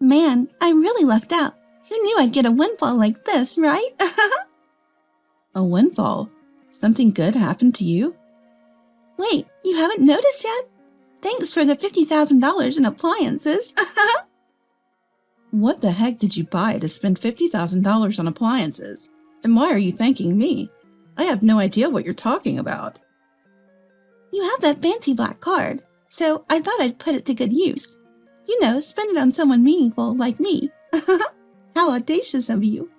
Man, I really lucked out. Who knew I'd get a windfall like this, right? A windfall? Something good happened to you? Wait, you haven't noticed yet? Thanks for the $50,000 in appliances. What the heck did you buy to spend $50,000 on appliances? And why are you thanking me? I have no idea what you're talking about. You have that fancy black card, so I thought I'd put it to good use. You know, spend it on someone meaningful like me. How audacious of you.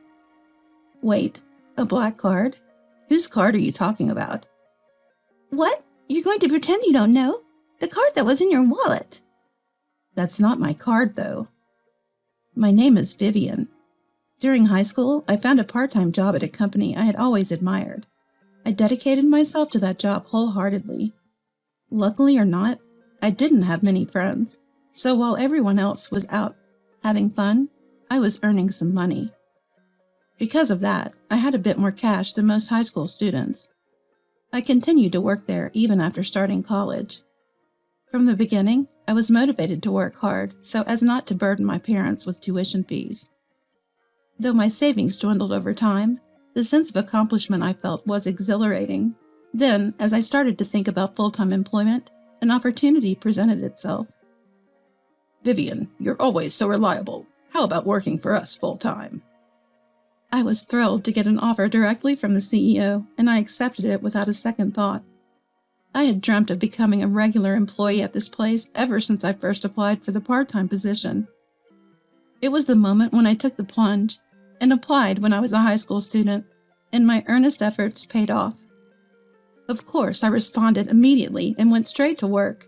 Wait, a black card? Whose card are you talking about? What? You're going to pretend you don't know? The card that was in your wallet. That's not my card, though. My name is Vivian. During high school, I found a part-time job at a company I had always admired. I dedicated myself to that job wholeheartedly. Luckily or not, I didn't have many friends, so while everyone else was out having fun, I was earning some money. Because of that, I had a bit more cash than most high school students. I continued to work there even after starting college. From the beginning, I was motivated to work hard so as not to burden my parents with tuition fees. Though my savings dwindled over time, the sense of accomplishment I felt was exhilarating. Then, as I started to think about full-time employment, an opportunity presented itself. Vivian, you're always so reliable. How about working for us full-time? I was thrilled to get an offer directly from the CEO, and I accepted it without a second thought. I had dreamt of becoming a regular employee at this place ever since I first applied for the part-time position. It was the moment when I took the plunge and applied when I was a high school student, and my earnest efforts paid off. Of course, I responded immediately and went straight to work.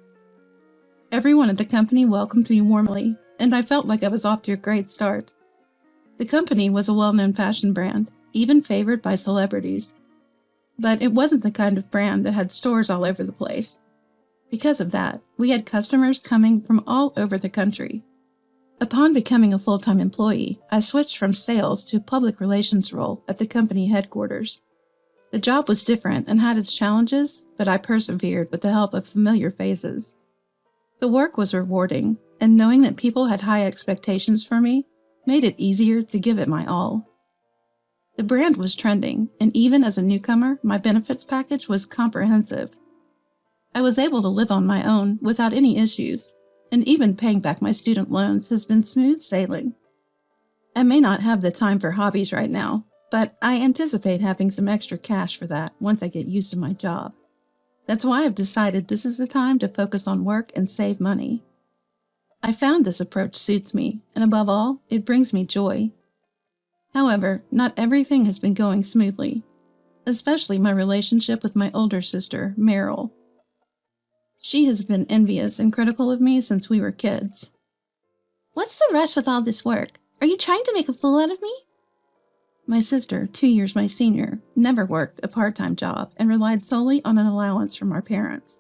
Everyone at the company welcomed me warmly, and I felt like I was off to a great start. The company was a well-known fashion brand, even favored by celebrities. But it wasn't the kind of brand that had stores all over the place. Because of that, we had customers coming from all over the country. Upon becoming a full-time employee, I switched from sales to a public relations role at the company headquarters. The job was different and had its challenges, but I persevered with the help of familiar faces. The work was rewarding, and knowing that people had high expectations for me made it easier to give it my all. The brand was trending, and even as a newcomer, my benefits package was comprehensive. I was able to live on my own without any issues, and even paying back my student loans has been smooth sailing. I may not have the time for hobbies right now, but I anticipate having some extra cash for that once I get used to my job. That's why I've decided this is the time to focus on work and save money. I found this approach suits me, and above all, it brings me joy. However, not everything has been going smoothly, especially my relationship with my older sister, Meryl. She has been envious and critical of me since we were kids. What's the rush with all this work? Are you trying to make a fool out of me? My sister, 2 years my senior, never worked a part-time job and relied solely on an allowance from our parents.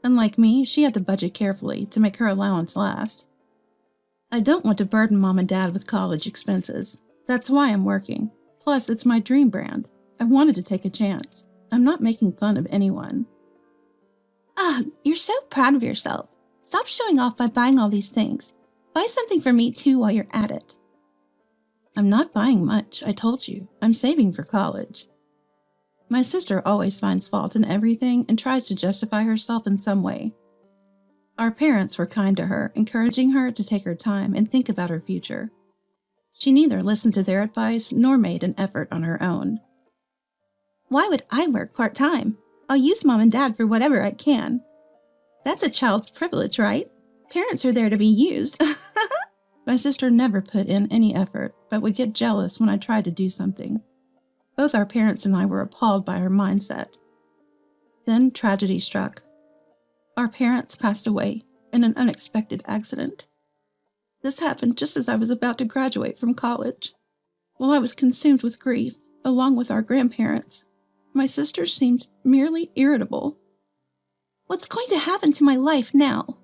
Unlike me, she had to budget carefully to make her allowance last. I don't want to burden Mom and Dad with college expenses. That's why I'm working. Plus, it's my dream brand. I wanted to take a chance. I'm not making fun of anyone. Ugh, you're so proud of yourself. Stop showing off by buying all these things. Buy something for me too while you're at it. I'm not buying much, I told you. I'm saving for college. My sister always finds fault in everything and tries to justify herself in some way. Our parents were kind to her, encouraging her to take her time and think about her future. She neither listened to their advice nor made an effort on her own. Why would I work part-time? I'll use Mom and Dad for whatever I can. That's a child's privilege, right? Parents are there to be used. My sister never put in any effort, but would get jealous when I tried to do something. Both our parents and I were appalled by her mindset. Then tragedy struck. Our parents passed away in an unexpected accident. This happened just as I was about to graduate from college. While I was consumed with grief, along with our grandparents, my sister seemed merely irritable. What's going to happen to my life now?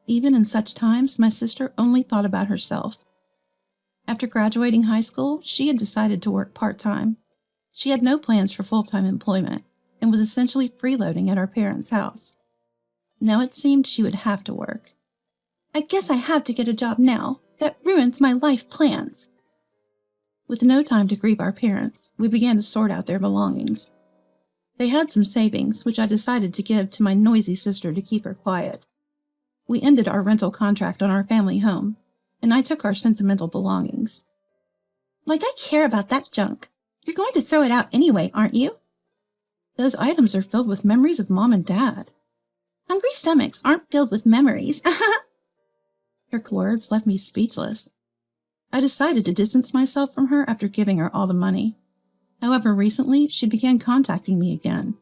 Even in such times, my sister only thought about herself. After graduating high school, she had decided to work part-time. She had no plans for full-time employment and was essentially freeloading at our parents' house. Now it seemed she would have to work. I guess I have to get a job now. that ruins my life plans. With no time to grieve our parents, we began to sort out their belongings. They had some savings, which I decided to give to my noisy sister to keep her quiet. We ended our rental contract on our family home, and I took our sentimental belongings. Like I care about that junk. You're going to throw it out anyway, aren't you? Those items are filled with memories of Mom and Dad. Hungry stomachs aren't filled with memories. Her words left me speechless. I decided to distance myself from her after giving her all the money. However, recently, she began contacting me again.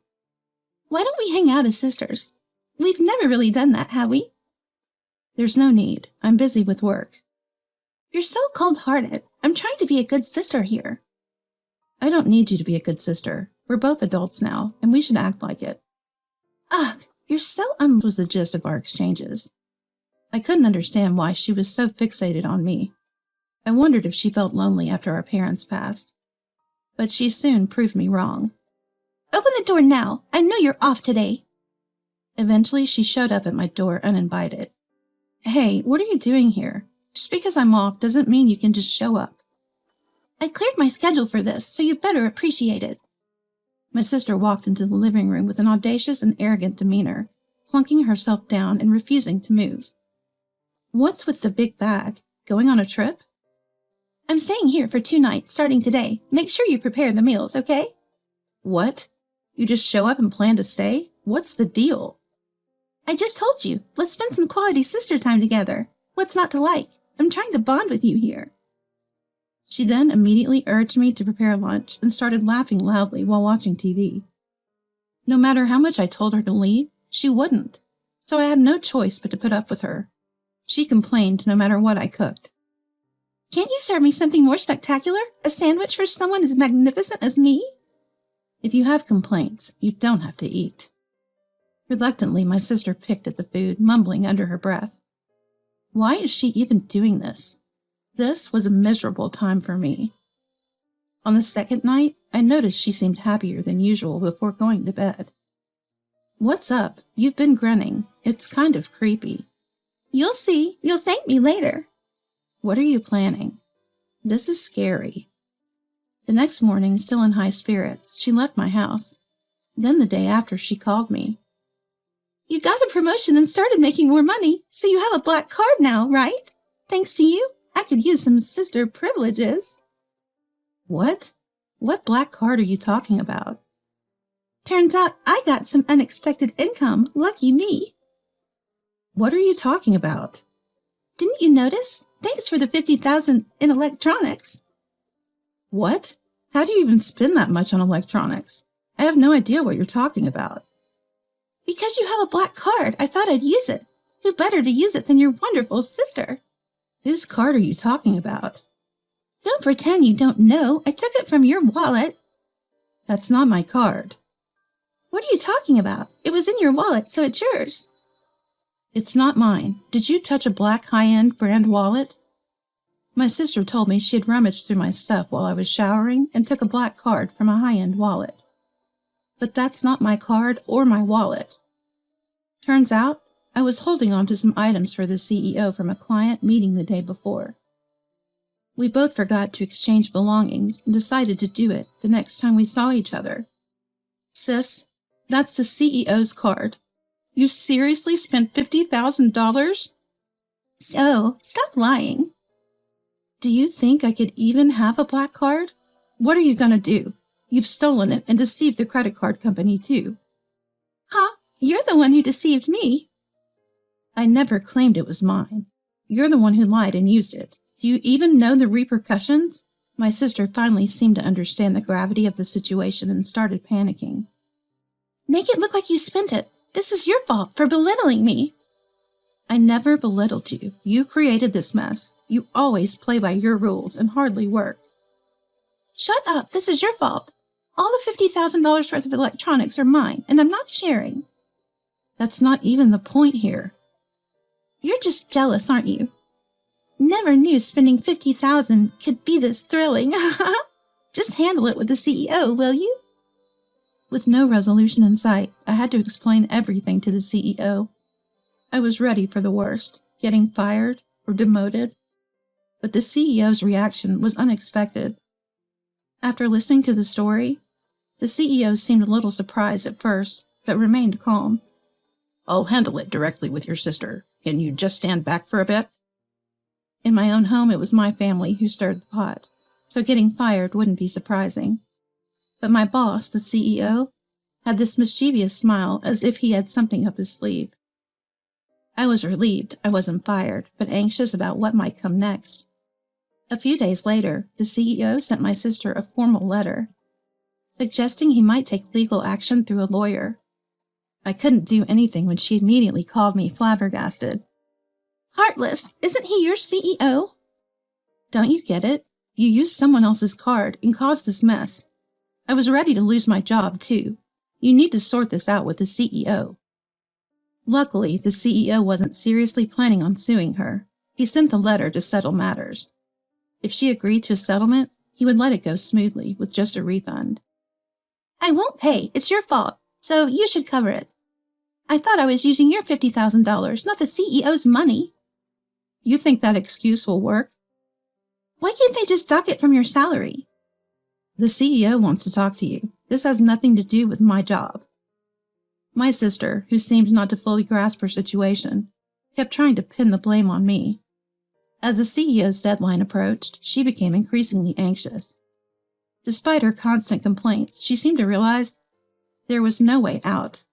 Why don't we hang out as sisters? We've never really done that, have we? There's no need. I'm busy with work. You're so cold-hearted. I'm trying to be a good sister here. I don't need you to be a good sister. We're both adults now, and we should act like it. Ugh, you're so was the gist of our exchanges. I couldn't understand why she was so fixated on me. I wondered if she felt lonely after our parents passed. But she soon proved me wrong. Open the door now. I know you're off today. Eventually, she showed up at my door uninvited. Hey, what are you doing here? Just because I'm off doesn't mean you can just show up. I cleared my schedule for this, so you better appreciate it. My sister walked into the living room with an audacious and arrogant demeanor, plunking herself down and refusing to move. What's with the big bag? Going on a trip? I'm staying here for 2 nights, starting today. Make sure you prepare the meals, okay? What? You just show up and plan to stay? What's the deal? I just told you. Let's spend some quality sister time together. What's not to like? I'm trying to bond with you here. She then immediately urged me to prepare lunch and started laughing loudly while watching TV. No matter how much I told her to leave, she wouldn't, so I had no choice but to put up with her. She complained no matter what I cooked. Can't you serve me something more spectacular? A sandwich for someone as magnificent as me? If you have complaints, you don't have to eat. Reluctantly, my sister picked at the food, mumbling under her breath. Why is she even doing this? This was a miserable time for me. On the second night, I noticed she seemed happier than usual before going to bed. What's up? You've been grinning. It's kind of creepy. You'll see. You'll thank me later. What are you planning? This is scary. The next morning, still in high spirits, she left my house. Then the day after, she called me. You got a promotion and started making more money, so you have a black card now, right? Thanks to you, I could use some sister privileges. What? What black card are you talking about? Turns out I got some unexpected income. Lucky me. What are you talking about? Didn't you notice? Thanks for the $50,000 in electronics. What? How do you even spend that much on electronics? I have no idea what you're talking about. Because you have a black card, I thought I'd use it. Who better to use it than your wonderful sister? Whose card are you talking about? Don't pretend you don't know. I took it from your wallet. That's not my card. What are you talking about? It was in your wallet, so it's yours. It's not mine. Did you touch a black high-end brand wallet? My sister told me she had rummaged through my stuff while I was showering and took a black card from a high-end wallet. But that's not my card or my wallet. Turns out, I was holding on to some items for the CEO from a client meeting the day before. We both forgot to exchange belongings and decided to do it the next time we saw each other. Sis, that's the CEO's card. You seriously spent $50,000? So, stop lying. Do you think I could even have a black card? What are you going to do? You've stolen it and deceived the credit card company too. Huh? You're the one who deceived me. I never claimed it was mine. You're the one who lied and used it. Do you even know the repercussions? My sister finally seemed to understand the gravity of the situation and started panicking. Make it look like you spent it. This is your fault for belittling me. I never belittled you. You created this mess. You always play by your rules and hardly work. Shut up. This is your fault. All the $50,000 worth of electronics are mine, and I'm not sharing. That's not even the point here. You're just jealous, aren't you? Never knew spending $50,000 could be this thrilling. Just handle it with the CEO, will you? With no resolution in sight, I had to explain everything to the CEO. I was ready for the worst, getting fired or demoted. but the CEO's reaction was unexpected. After listening to the story, the CEO seemed a little surprised at first, but remained calm. "I'll handle it directly with your sister. Can you just stand back for a bit?" In my own home, it was my family who stirred the pot, so getting fired wouldn't be surprising. But my boss, the CEO, had this mischievous smile as if he had something up his sleeve. I was relieved I wasn't fired, but anxious about what might come next. A few days later, the CEO sent my sister a formal letter, suggesting he might take legal action through a lawyer. I couldn't do anything when she immediately called me flabbergasted. "Heartless, isn't he your CEO? Don't you get it? You used someone else's card and caused this mess. I was ready to lose my job, too. You need to sort this out with the CEO. Luckily, the CEO wasn't seriously planning on suing her. He sent the letter to settle matters. If she agreed to a settlement, he would let it go smoothly with just a refund. I won't pay. It's your fault, so you should cover it. I thought I was using your $50,000, not the CEO's money. You think that excuse will work? Why can't they just dock it from your salary? The CEO wants to talk to you. This has nothing to do with my job. My sister, who seemed not to fully grasp her situation, kept trying to pin the blame on me. As the CEO's deadline approached, she became increasingly anxious. Despite her constant complaints, she seemed to realize there was no way out.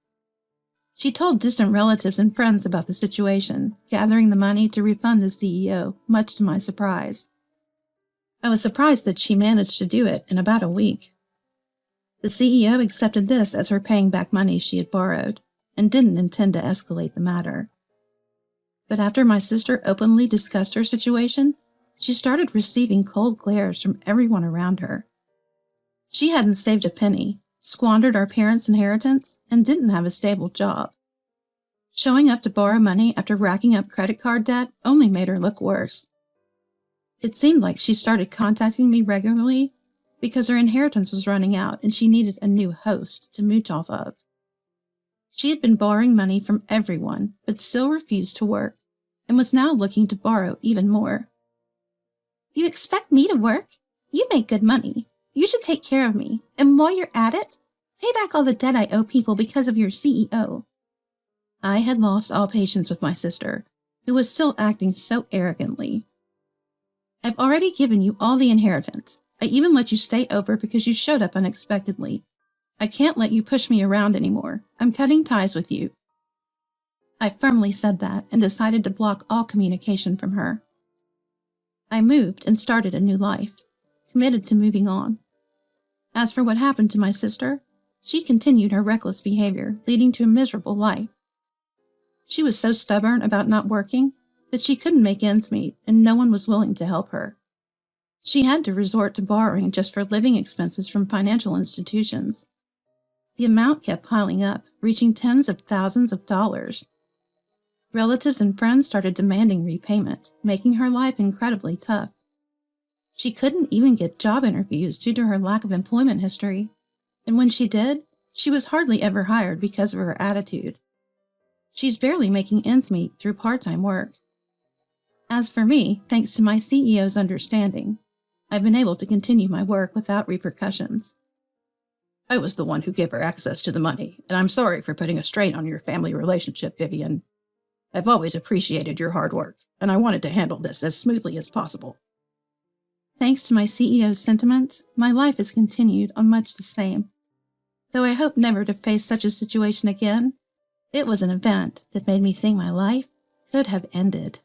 She told distant relatives and friends about the situation, gathering the money to refund the CEO, much to my surprise. I was surprised that she managed to do it in about a week. The CEO accepted this as her paying back money she had borrowed, and didn't intend to escalate the matter. But after my sister openly discussed her situation, she started receiving cold glares from everyone around her. She hadn't saved a penny, squandered our parents' inheritance, and didn't have a stable job. Showing up to borrow money after racking up credit card debt only made her look worse. It seemed like she started contacting me regularly because her inheritance was running out and she needed a new host to mooch off of. She had been borrowing money from everyone, but still refused to work, and was now looking to borrow even more. You expect me to work? You make good money. You should take care of me, and while you're at it, pay back all the debt I owe people because of your CEO. I had lost all patience with my sister, who was still acting so arrogantly. I've already given you all the inheritance. I even let you stay over because you showed up unexpectedly. I can't let you push me around anymore. I'm cutting ties with you. I firmly said that and decided to block all communication from her. I moved and started a new life, committed to moving on. As for what happened to my sister, she continued her reckless behavior, leading to a miserable life. She was so stubborn about not working that she couldn't make ends meet, and no one was willing to help her. She had to resort to borrowing just for living expenses from financial institutions. The amount kept piling up, reaching tens of thousands of dollars. Relatives and friends started demanding repayment, making her life incredibly tough. She couldn't even get job interviews due to her lack of employment history, and when she did, she was hardly ever hired because of her attitude. She's barely making ends meet through part-time work. As for me, thanks to my CEO's understanding, I've been able to continue my work without repercussions. I was the one who gave her access to the money, and I'm sorry for putting a strain on your family relationship, Vivian. I've always appreciated your hard work, and I wanted to handle this as smoothly as possible. Thanks to my CEO's sentiments, my life has continued on much the same. Though I hope never to face such a situation again, it was an event that made me think my life could have ended.